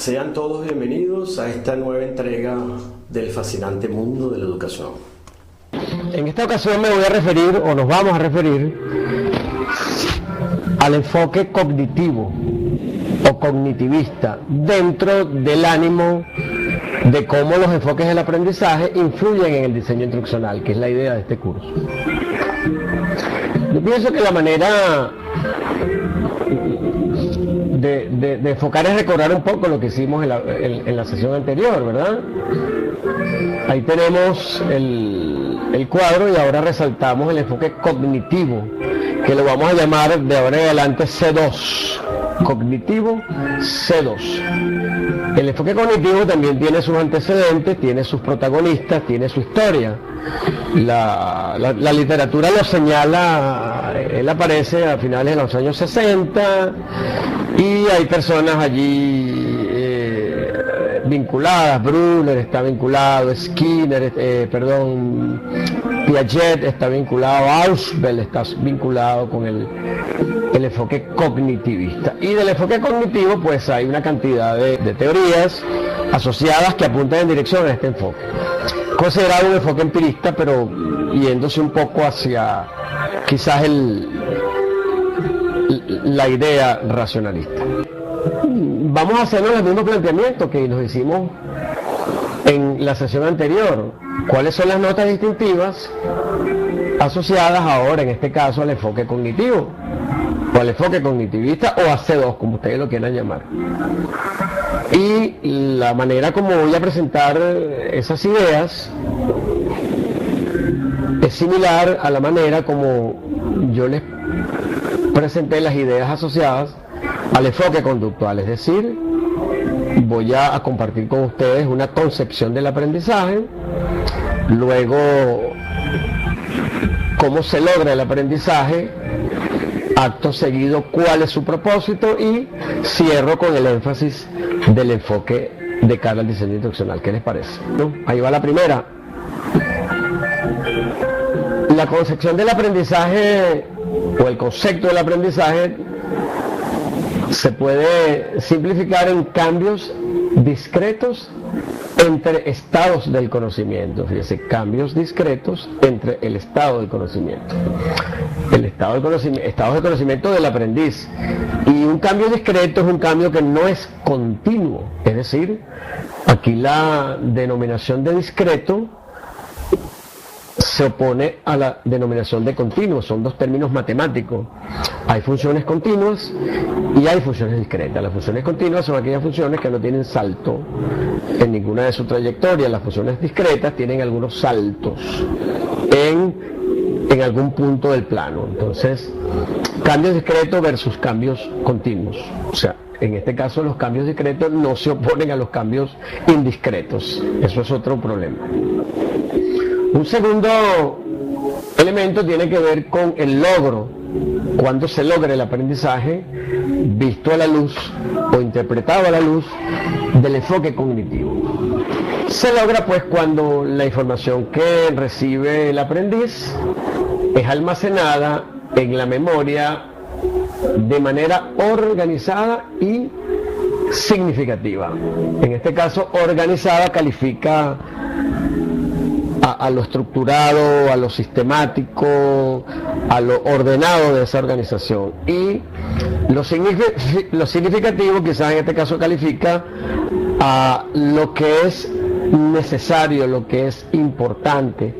Sean todos bienvenidos a esta nueva entrega del fascinante mundo de la educación. En esta ocasión me voy a referir, o nos vamos a referir, al enfoque cognitivo o cognitivista dentro del ánimo de cómo los enfoques del aprendizaje influyen en el diseño instruccional, que es la idea de este curso. Yo pienso que la manera de enfocar es recordar un poco lo que hicimos en la sesión anterior, ¿verdad? Ahí tenemos el cuadro y ahora resaltamos el enfoque cognitivo, que lo vamos a llamar de ahora en adelante C2. Cognitivo C2. El enfoque cognitivo también tiene sus antecedentes, tiene sus protagonistas, tiene su historia. La literatura lo señala, él aparece a finales de los años 60 y hay personas allí vinculadas. Brunner está vinculado, Skinner, Piaget está vinculado, Ausubel está vinculado con el enfoque cognitivista. Y del enfoque cognitivo pues hay una cantidad de teorías asociadas que apuntan en dirección a este enfoque. Considerado un enfoque empirista, pero yéndose un poco hacia quizás la idea racionalista. Vamos a hacernos los mismos planteamientos que nos hicimos en la sesión anterior. ¿Cuáles son las notas distintivas asociadas ahora, en este caso, al enfoque cognitivo? O al enfoque cognitivista, o a C2, como ustedes lo quieran llamar. Y la manera como voy a presentar esas ideas es similar a la manera como yo les presenté las ideas asociadas al enfoque conductual, es decir, voy a compartir con ustedes una concepción del aprendizaje, luego cómo se logra el aprendizaje, acto seguido cuál es su propósito y cierro con el énfasis del enfoque de cara al diseño instruccional. ¿Qué les parece? ¿No? Ahí va la primera. La concepción del aprendizaje o el concepto del aprendizaje se puede simplificar en cambios discretos entre estados del conocimiento. Fíjense, cambios discretos entre el estado del conocimiento. El estado de conocimiento del aprendiz. Y un cambio discreto es un cambio que no es continuo. Es decir, aquí la denominación de discreto se opone a la denominación de continuo. Son dos términos matemáticos. Hay funciones continuas y hay funciones discretas. Las funciones continuas son aquellas funciones que no tienen salto en ninguna de sus trayectorias. Las funciones discretas tienen algunos saltos en algún punto del plano. Entonces, cambios discretos versus cambios continuos. O sea, en este caso los cambios discretos no se oponen a los cambios indiscretos. Eso es otro problema. Un segundo elemento tiene que ver con el logro. Cuando se logra el aprendizaje visto a la luz o interpretado a la luz del enfoque cognitivo. Se logra pues cuando la información que recibe el aprendiz es almacenada en la memoria de manera organizada y significativa. En este caso, organizada califica a lo estructurado, a lo sistemático, a lo ordenado de esa organización. Y lo significativo quizás en este caso califica a lo que es necesario, lo que es importante,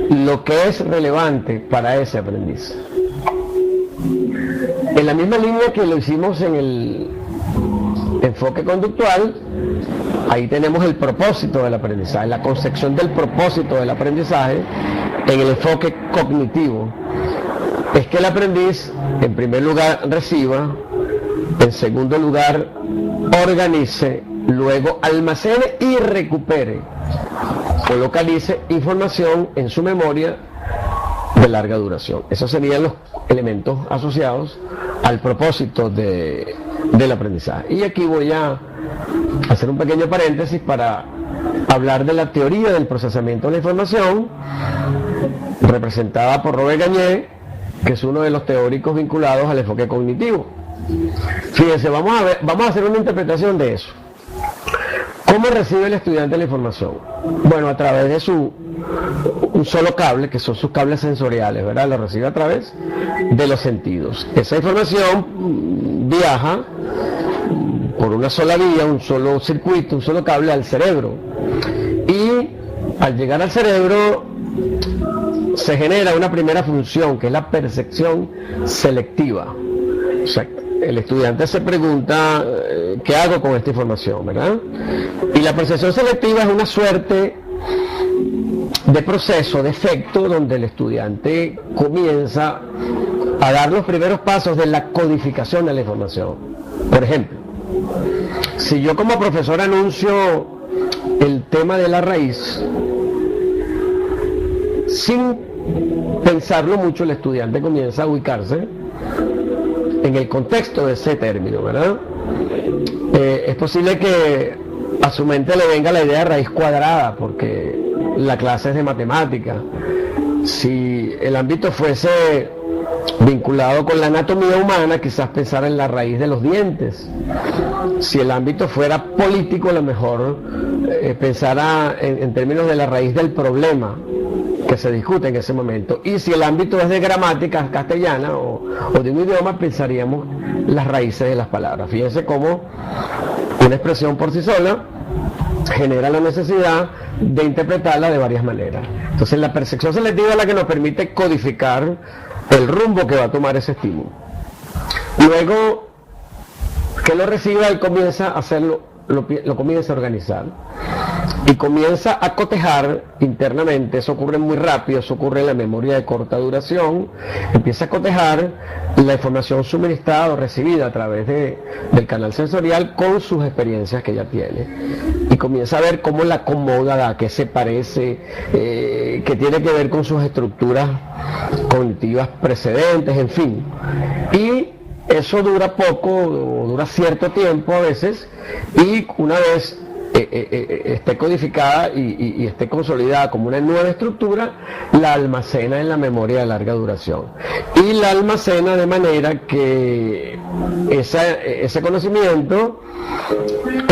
lo que es relevante para ese aprendiz. En la misma línea que lo hicimos en el enfoque conductual, ahí tenemos el propósito del aprendizaje, la concepción del propósito del aprendizaje en el enfoque cognitivo. Es que el aprendiz, en primer lugar, reciba, en segundo lugar, organice, luego almacene y recupere o localice información en su memoria de larga duración. Esos serían los elementos asociados al propósito del aprendizaje. Y aquí voy a hacer un pequeño paréntesis para hablar de la teoría del procesamiento de la información, representada por Robert Gagné, que es uno de los teóricos vinculados al enfoque cognitivo. Fíjense, vamos a hacer una interpretación de eso. ¿Cómo recibe el estudiante la información? Bueno, a través de un solo cable, que son sus cables sensoriales, ¿verdad? Lo recibe a través de los sentidos. Esa información viaja por una sola vía, un solo circuito, un solo cable al cerebro. Y al llegar al cerebro se genera una primera función, que es la percepción selectiva. O sea, el estudiante se pregunta, ¿qué hago con esta información, verdad? Y la percepción selectiva es una suerte de proceso, de efecto, donde el estudiante comienza a dar los primeros pasos de la codificación de la información. Por ejemplo, si yo como profesor anuncio el tema de la raíz, sin pensarlo mucho, el estudiante comienza a ubicarse en el contexto de ese término, ¿verdad? Es posible que a su mente le venga la idea de raíz cuadrada, porque la clase es de matemática. Si el ámbito fuese vinculado con la anatomía humana, quizás pensar en la raíz de los dientes. Si el ámbito fuera político, a lo mejor pensara en términos de la raíz del problema que se discute en ese momento. Y si el ámbito es de gramática castellana o de un idioma, pensaríamos las raíces de las palabras. Fíjense cómo una expresión por sí sola genera la necesidad de interpretarla de varias maneras. Entonces la percepción selectiva es la que nos permite codificar el rumbo que va a tomar ese estímulo. Luego que lo reciba, él comienza a hacerlo, lo comienza a organizar y comienza a cotejar internamente. Eso ocurre muy rápido, eso ocurre en la memoria de corta duración. Empieza a cotejar la información suministrada o recibida a través del canal sensorial con sus experiencias que ya tiene, y comienza a ver cómo la acomoda, a qué se parece, que tiene que ver con sus estructuras cognitivas precedentes, en fin. Y eso dura poco, dura cierto tiempo a veces, y una vez esté codificada y esté consolidada como una nueva estructura, la almacena en la memoria de larga duración. Y la almacena de manera que ese conocimiento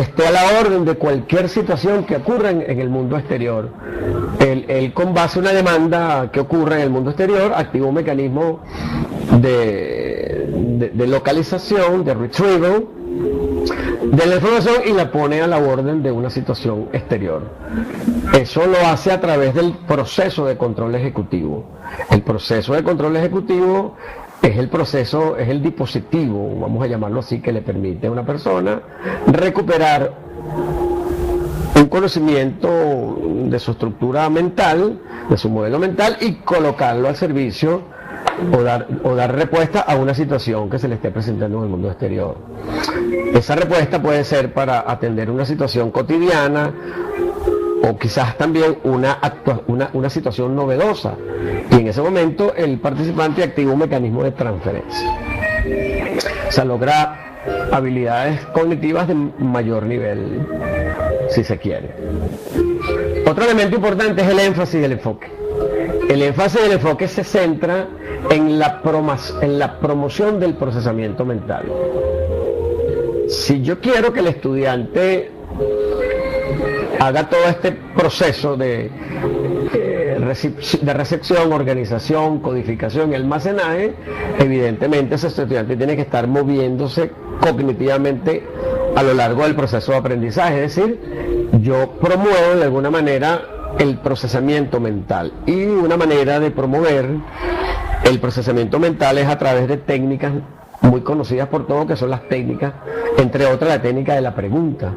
esté a la orden de cualquier situación que ocurra en el mundo exterior. Él con base a una demanda que ocurra en el mundo exterior, activa un mecanismo de localización, de retrieval de la información, y la pone a la orden de una situación exterior. Eso lo hace a través del proceso de control ejecutivo. El proceso de control ejecutivo es el dispositivo, vamos a llamarlo así, que le permite a una persona recuperar un conocimiento de su estructura mental, de su modelo mental, y colocarlo al servicio o dar respuesta a una situación que se le esté presentando en el mundo exterior. Esa respuesta puede ser para atender una situación cotidiana, o quizás también una situación novedosa, y en ese momento el participante activa un mecanismo de transferencia. O sea, logra habilidades cognitivas de mayor nivel, si se quiere. Otro elemento importante es el énfasis del enfoque. El énfasis del enfoque se centra en la promoción del procesamiento mental. Si yo quiero que el estudiante haga todo este proceso de recepción, organización, codificación y almacenaje, evidentemente ese estudiante tiene que estar moviéndose cognitivamente a lo largo del proceso de aprendizaje. Es decir, yo promuevo de alguna manera el procesamiento mental, y una manera de promover el procesamiento mental es a través de técnicas muy conocidas por todos, que son las técnicas, entre otras la técnica de la pregunta.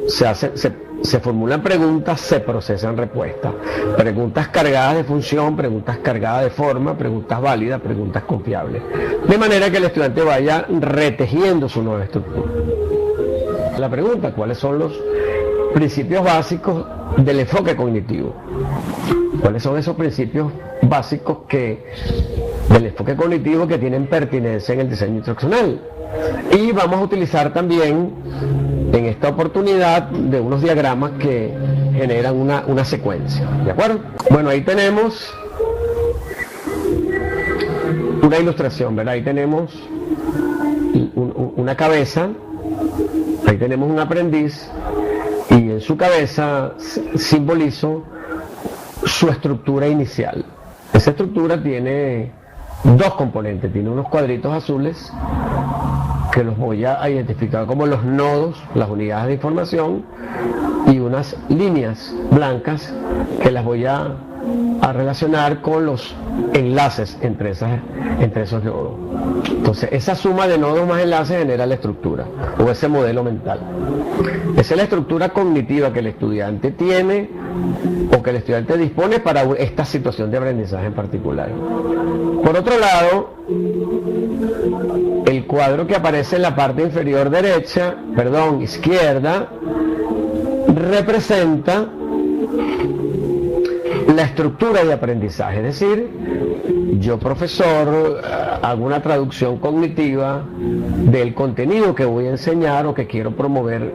Se formulan preguntas, se procesan respuestas. Preguntas cargadas de función, preguntas cargadas de forma, preguntas válidas, preguntas confiables. De manera que el estudiante vaya retejiendo su nueva estructura. La pregunta: ¿cuáles son los principios básicos del enfoque cognitivo? ¿Cuáles son esos principios básicos del enfoque cognitivo que tienen pertinencia en el diseño instruccional? Y vamos a utilizar también en esta oportunidad de unos diagramas que generan una secuencia, ¿de acuerdo? Bueno, ahí tenemos una ilustración, ¿verdad? Ahí tenemos una cabeza, ahí tenemos un aprendiz, y en su cabeza simbolizo su estructura inicial. Esa estructura tiene dos componentes, tiene unos cuadritos azules que los voy a identificar como los nodos, las unidades de información, y unas líneas blancas que las voy a relacionar con los enlaces entre esos nodos. Entonces esa suma de nodos más enlaces genera la estructura o ese modelo mental. Esa es la estructura cognitiva que el estudiante tiene o que el estudiante dispone para esta situación de aprendizaje en particular. Por otro lado, el cuadro que aparece en la parte inferior izquierda, representa la estructura de aprendizaje, es decir, yo profesor hago una traducción cognitiva del contenido que voy a enseñar o que quiero promover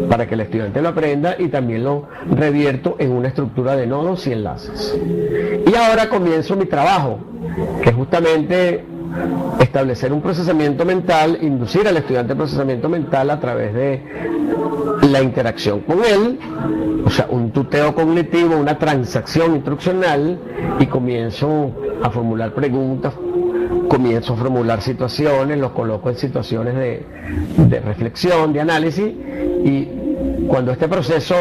para que el estudiante lo aprenda y también lo revierto en una estructura de nodos y enlaces. Y ahora comienzo mi trabajo, que es justamente establecer un procesamiento mental, inducir al estudiante el procesamiento mental a través de la interacción con él, o sea, un tuteo cognitivo, una transacción instruccional, y comienzo a formular preguntas, comienzo a formular situaciones, los coloco en situaciones de reflexión, de análisis, y cuando este proceso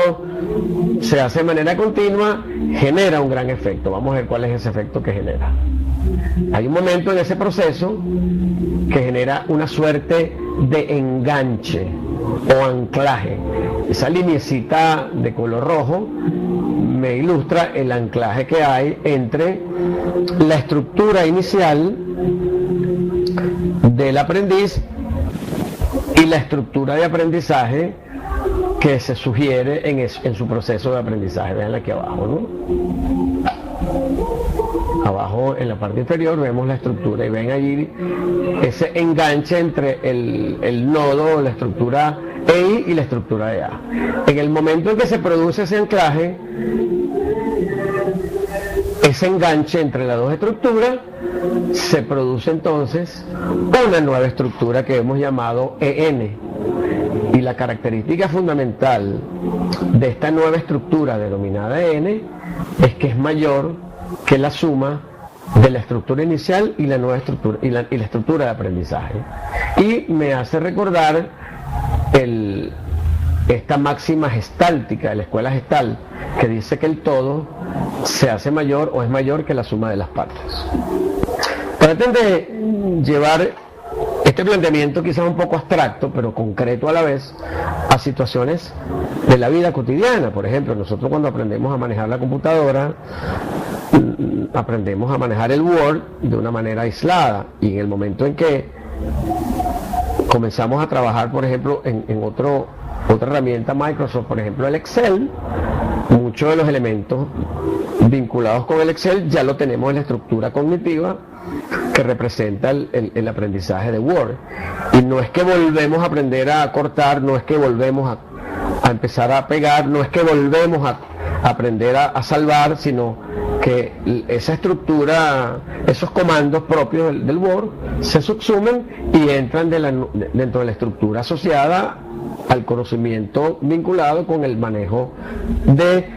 se hace de manera continua, genera un gran efecto. Vamos a ver cuál es ese efecto que genera. Hay un momento en ese proceso que genera una suerte de enganche o anclaje. Esa linecita de color rojo me ilustra el anclaje que hay entre la estructura inicial del aprendiz y la estructura de aprendizaje que se sugiere en su proceso de aprendizaje. Vean aquí abajo, ¿no? Abajo en la parte inferior vemos la estructura y ven allí ese enganche entre el nodo, la estructura EI y la estructura de A. En el momento en que se produce ese anclaje, ese enganche entre las dos estructuras, se produce entonces una nueva estructura que hemos llamado EN. Y la característica fundamental de esta nueva estructura denominada EN es que es mayor que la suma de la estructura inicial y la nueva estructura y la estructura de aprendizaje. Y me hace recordar esta máxima gestáltica de la escuela Gestalt, que dice que el todo se hace mayor o es mayor que la suma de las partes. Traten de llevar este planteamiento, quizás un poco abstracto, pero concreto a la vez, a situaciones de la vida cotidiana. Por ejemplo, nosotros cuando aprendemos a manejar la computadora, aprendemos a manejar el Word de una manera aislada, y en el momento en que comenzamos a trabajar, por ejemplo, en otra herramienta Microsoft, por ejemplo el Excel, muchos de los elementos vinculados con el Excel ya lo tenemos en la estructura cognitiva que representa el aprendizaje de Word. Y no es que volvemos a aprender a cortar, no es que volvemos a empezar a pegar, no es que volvemos a aprender a salvar, sino que esa estructura, esos comandos propios del Word se subsumen y entran dentro de la estructura asociada al conocimiento vinculado con el manejo de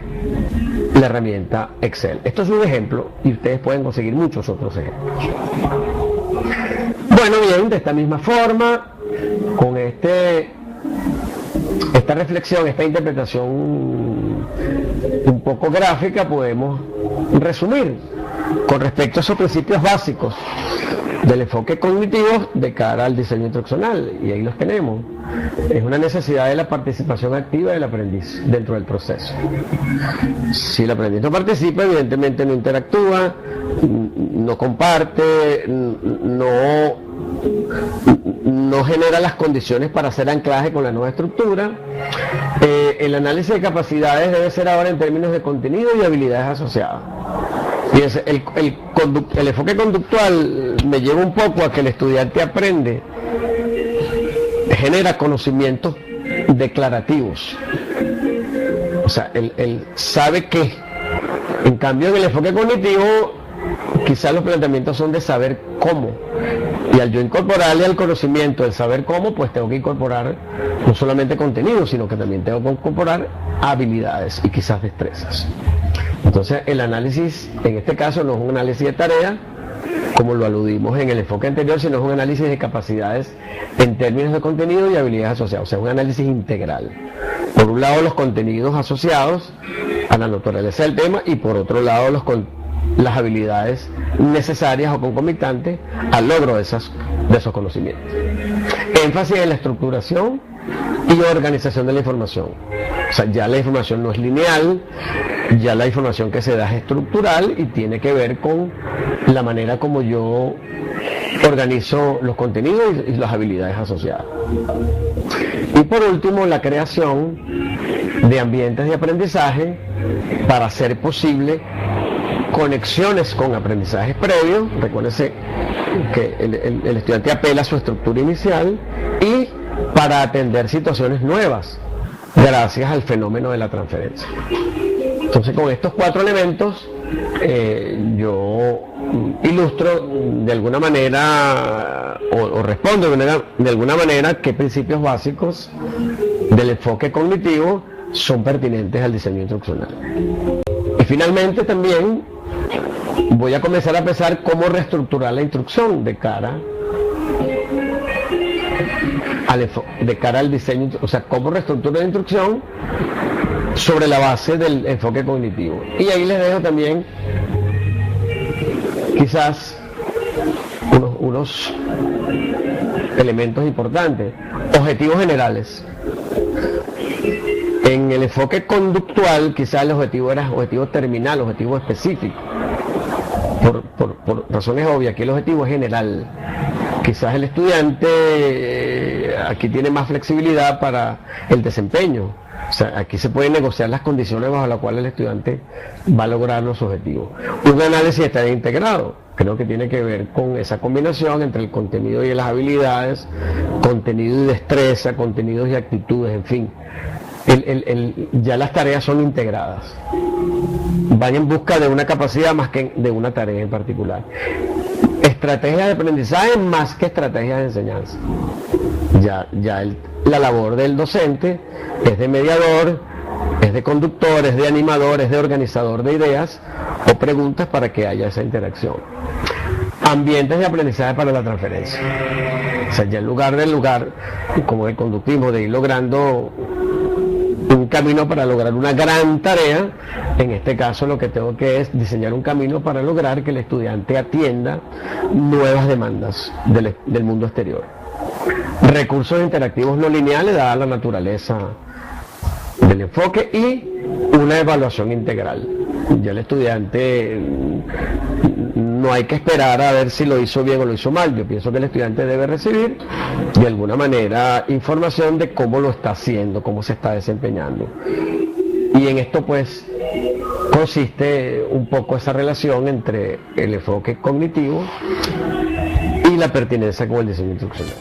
la herramienta Excel. Esto es un ejemplo y ustedes pueden conseguir muchos otros ejemplos. Bueno, bien, de esta misma forma, con esta reflexión, esta interpretación un poco gráfica, podemos resumir con respecto a esos principios básicos del enfoque cognitivo de cara al diseño instruccional, y ahí los tenemos. Es una necesidad de la participación activa del aprendiz dentro del proceso. Si el aprendiz no participa, evidentemente no interactúa, no comparte, no genera las condiciones para hacer anclaje con la nueva estructura. El análisis de capacidades debe ser ahora en términos de contenido y habilidades asociadas. Y el enfoque conductual me lleva un poco a que el estudiante aprende, genera conocimientos declarativos, o sea, él sabe qué. En cambio, en el enfoque cognitivo quizás los planteamientos son de saber cómo, Y al yo incorporarle al conocimiento, el saber cómo, pues tengo que incorporar no solamente contenido, sino que también tengo que incorporar habilidades y quizás destrezas. Entonces el análisis, en este caso, no es un análisis de tarea, como lo aludimos en el enfoque anterior, sino es un análisis de capacidades en términos de contenido y habilidades asociadas, o sea, un análisis integral. Por un lado, los contenidos asociados a la naturaleza del tema, y por otro lado, las habilidades necesarias o concomitantes al logro de esos conocimientos. Énfasis en la estructuración y organización de la información. O sea, ya la información no es lineal, ya la información que se da es estructural y tiene que ver con la manera como yo organizo los contenidos y las habilidades asociadas. Y por último, la creación de ambientes de aprendizaje para hacer posible conexiones con aprendizajes previos. Recuérdense que el estudiante apela a su estructura inicial, y para atender situaciones nuevas gracias al fenómeno de la transferencia. Entonces, con estos 4 elementos yo ilustro de alguna manera o respondo de alguna manera qué principios básicos del enfoque cognitivo son pertinentes al diseño instruccional. Y finalmente también voy a comenzar a pensar cómo reestructurar la instrucción de cara al diseño, o sea, cómo reestructurar la instrucción sobre la base del enfoque cognitivo. Y ahí les dejo también quizás unos elementos importantes. Objetivos generales. En el enfoque conductual quizás el objetivo era objetivo terminal, objetivo específico. Por razones obvias, aquí el objetivo es general. Quizás el estudiante aquí tiene más flexibilidad para el desempeño. O sea, aquí se pueden negociar las condiciones bajo las cuales el estudiante va a lograr los objetivos. Un análisis está integrado. Creo que tiene que ver con esa combinación entre el contenido y las habilidades, contenido y destreza, contenidos y actitudes, en fin. Ya las tareas son integradas. Van en busca de una capacidad más que de una tarea en particular. Estrategias de aprendizaje más que estrategias de enseñanza. La labor del docente es de mediador, es de conductor, es de animador, es de organizador de ideas o preguntas para que haya esa interacción. Ambientes de aprendizaje para la transferencia. O sea, ya en lugar como el conductismo, de ir logrando un camino para lograr una gran tarea, en este caso lo que tengo que es diseñar un camino para lograr que el estudiante atienda nuevas demandas del mundo exterior. Recursos interactivos no lineales, dada la naturaleza del enfoque, y una evaluación integral. Ya el estudiante no hay que esperar a ver si lo hizo bien o lo hizo mal. Yo pienso que el estudiante debe recibir de alguna manera información de cómo lo está haciendo, cómo se está desempeñando. Y en esto pues consiste un poco esa relación entre el enfoque cognitivo y la pertinencia con el diseño instruccional.